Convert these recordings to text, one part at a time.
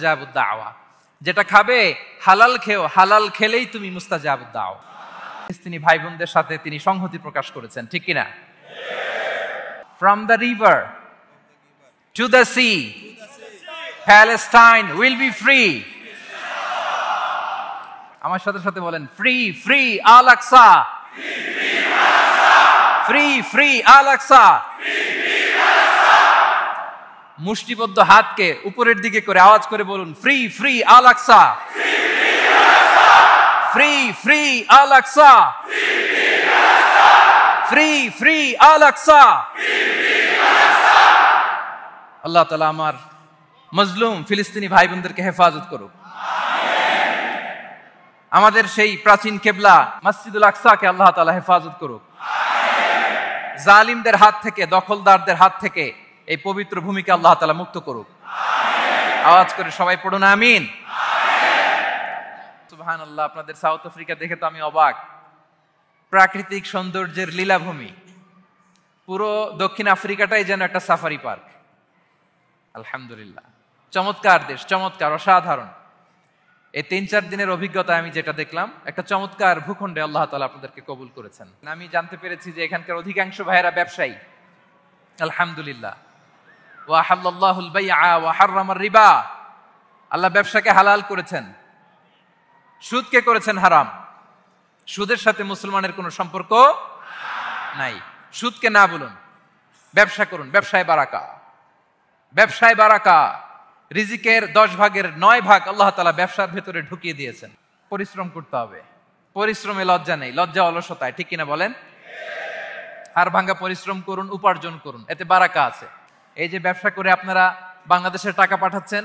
মুস্তাজাবুদ দাওয়া। যেটা খাবে হালাল খেও, হালাল খেলেই তুমি মুস্তাজাবুদ দাওয়া। তিনি ভাই বোনদের সাথে তিনি সংহতি প্রকাশ করেছেন, ঠিক কিনা? From the river to the sea, Palestine will be free. আমার সাথে সাথে বলেন, ফ্রি ফ্রি আল আকসা, ফ্রি ফ্রি আল আকসা। মুষ্টিবদ্ধ হাতকে উপরের দিকে করে আওয়াজ করে বলুন, ফ্রি ফ্রি আল আকসা, ফ্রি ফ্রি আল আকসা, ফ্রি ফ্রি আল আকসা। আল্লাহ তাআলা আমার মজলুম ফিলিস্তিনি ভাই বোনদেরকে হেফাজত করুক। আমাদের সেই প্রাচীন কেবলা মসজিদুল আকসাকে আল্লাহ তাআলা হেফাজত করুক। জালিমদের হাত থেকে, দখলদারদের হাত থেকে এই পবিত্র ভূমিকে আল্লাহ তাআলা মুক্ত করুক। আওয়াজ করে সবাই পড়ুন আমিন। সুবহানাল্লাহ। আপনাদের সাউথ আফ্রিকা দেখে তো আমি অবাক। প্রাকৃতিক সৌন্দর্যের লীলাভূমি, পুরো দক্ষিণ আফ্রিকাটাই যেন একটা সাফারি পার্ক। আলহামদুলিল্লাহ, চমৎকার দেশ, চমৎকার, অসাধারণ। এই 3-4 দিনের অভিজ্ঞতা আমি যেটা দেখলাম, একটা চমৎকার ভূখণ্ডে আল্লাহ তাআলা আপনাদেরকে কবুল করেছেন। আমি জানতে পেরেছি যে এখানকার অধিকাংশ ভাইয়েরা ব্যবসায়ী। আলহামদুলিল্লাহ। ওয়া হাল্লাল্লাহুল বাইআ ওয়া হাররামার রিবা। আল্লাহ ব্যবসাকে হালাল করেছেন, সুদকে করেছেন হারাম। সুদের সাথে মুসলমানের কোনো সম্পর্ক নাই। সুদকে না বলুন, ব্যবসা করুন। ব্যবসায় বারাকা, ব্যবসায় বারাকা। রিজিকের 10 ভাগের 9 ভাগ আল্লাহ তাআলা ব্যবসার ভেতরে ঢুকিয়ে দিয়েছেন। পরিশ্রম করতে হবে, পরিশ্রমে লজ্জা নেই, লজ্জা অলসতায়, ঠিক কিনা বলেন? হাড় ভাঙ্গা পরিশ্রম করুন, উপার্জন করুন, এতে বারাকা আছে। এই যে ব্যবসা করে আপনারা বাংলাদেশের টাকা পাঠাচ্ছেন,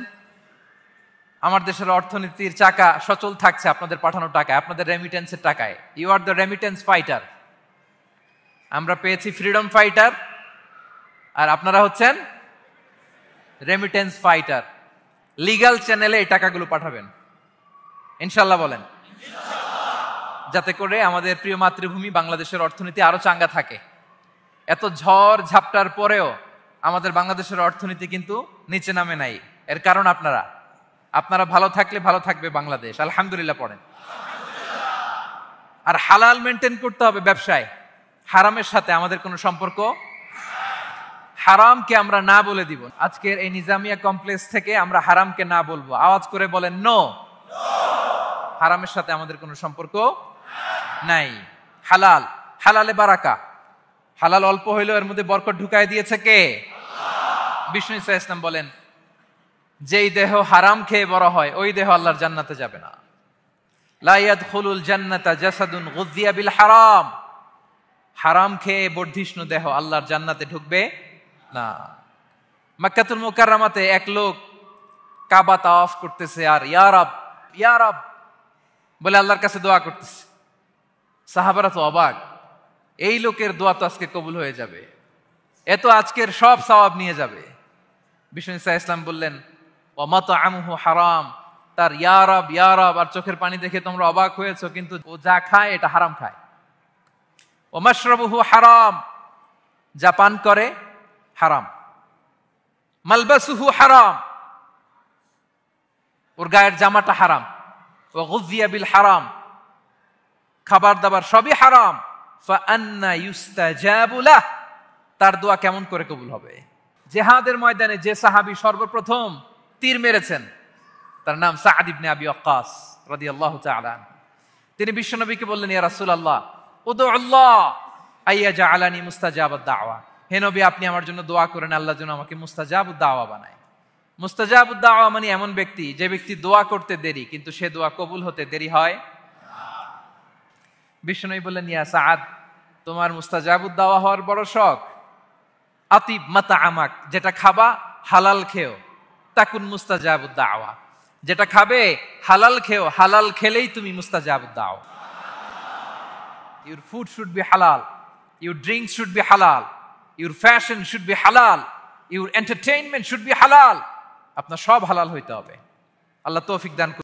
আমার দেশের অর্থনীতির চাকা সচল থাকছে আপনাদের পাঠানো টাকায়, আপনাদের রেমিটেন্সের টাকায়। You are the remittance fighter. আমরা পেয়েছি ফ্রিডম ফাইটার, আর আপনারা হচ্ছেন রেমিটেন্স ফাইটার। লিগ্যাল চ্যানেলে এই টাকাগুলো পাঠাবেন ইনশাল্লাহ, বলেন, যাতে করে আমাদের প্রিয় মাতৃভূমি বাংলাদেশের অর্থনীতি আরো চাঙ্গা থাকে। এত ঝড় ঝাপটার পরেও আমাদের বাংলাদেশের অর্থনীতি কিন্তু নিচে নামে নাই। এর কারণ আপনারা ভালো থাকলে ভালো থাকবে বাংলাদেশ। আলহামদুলিল্লাহ পড়েন। আর হালাল মেনটেন করতে হবে ব্যবসায়। হারামের সাথে আমাদের কোনো সম্পর্ক, হারামকে আমরা না বলে দিব। আজকের এই নিজামিয়া কমপ্লেক্স থেকে আমরা হারামকে না বলবো। আওয়াজ করে বলেন নো। হারামের সাথে আমাদের কোনো সম্পর্ক নাই। হালাল, হালালে বারাকা। হালাল অল্প হইলেও এর মধ্যে বরকত ঢুকায় দিয়েছে কে? বিষ্ণু ইসা ইসলাম বলেন, যেই দেহ হারাম খেয়ে বড় হয় ওই দেহ আল্লাহর জান্নাতে যাবে না। লা ইয়াদখুলুল জান্নাতা জাসাদুন গুযিয়া বিল হারাম। হারাম খেয়ে বর্ধিষ্ণু দেহ আল্লাহর জান্নাতে ঢুকবে না। মক্কাতুল মুকাররমাতে এক লোক কাবা তাওয়াফ করতেছে আর ইয়া রব, ইয়া রব বলে আল্লাহর কাছে দোয়া করতেছে। সাহাবারা তো অবাক, এই লোকের দোয়া তো আজকে কবুল হয়ে যাবে, এ তো আজকের সব সওয়াব নিয়ে যাবে। বিষ্ণু ইসা ইসলাম বললেন, ওয়া মাতআমুহু হারাম। তার ইয়া রব, ইয়া রব আর চোখের পানি দেখে তোমরা অবাক হয়েছো, কিন্তু ও যা খায় এটা হারাম খায়। ওয়া মাশরাবুহু হারাম, যা পান করে হারাম। মালবাসুহু হারাম, ওর গায়ের জামাটা হারাম। ওয়া গুযিয়া বিল হারাম, খাবার দাবার সবই হারাম। ফাআন্না ইউস্তাজাবু লাহ, তার দোয়া কেমন করে কবুল হবে? জিহাদের ময়দানে যে সাহাবী সর্বপ্রথম তীর মেরেছেন তার নাম সাদ ইবনে আবি ওয়াক্কাস রাদিয়াল্লাহু তাআলা। তিনি বিশ্বনবীকে বললেন, ইয়া রাসূলুল্লাহ উদু আল্লাহ আইয়াজআলানি মুস্তাজাবাদ দাওয়া। হে নবী, আপনি আমার জন্য দোয়া করেন আল্লাহ যেন আমাকে মুস্তাজাবুদ দাওয়া বানায়। মুস্তাজাবুদ দাওয়া মানে এমন ব্যক্তি যে ব্যক্তি দোয়া করতে দেরি কিন্তু সে দোয়া কবুল হতে দেরি হয়। বিশ্বনবী বললেন, ইয়া সাদ, তোমার মুস্তাজাবুদ দাওয়া হওয়ার বড় শখ। আতিব মাতআমাক, যেটা খাবা হালাল খেও। তাকুন মুস্তাজাবুদ দাওয়া, যেটা খাবে হালাল খেও, হালাল খেলেই তুমি মুস্তাজাবুদ দাওয়া। Your food should be halal, your drinks should be halal, your fashion should be halal, your entertainment should be halal. আপনার সব হালাল হইতে হবে। আল্লাহ তৌফিক দান করুন।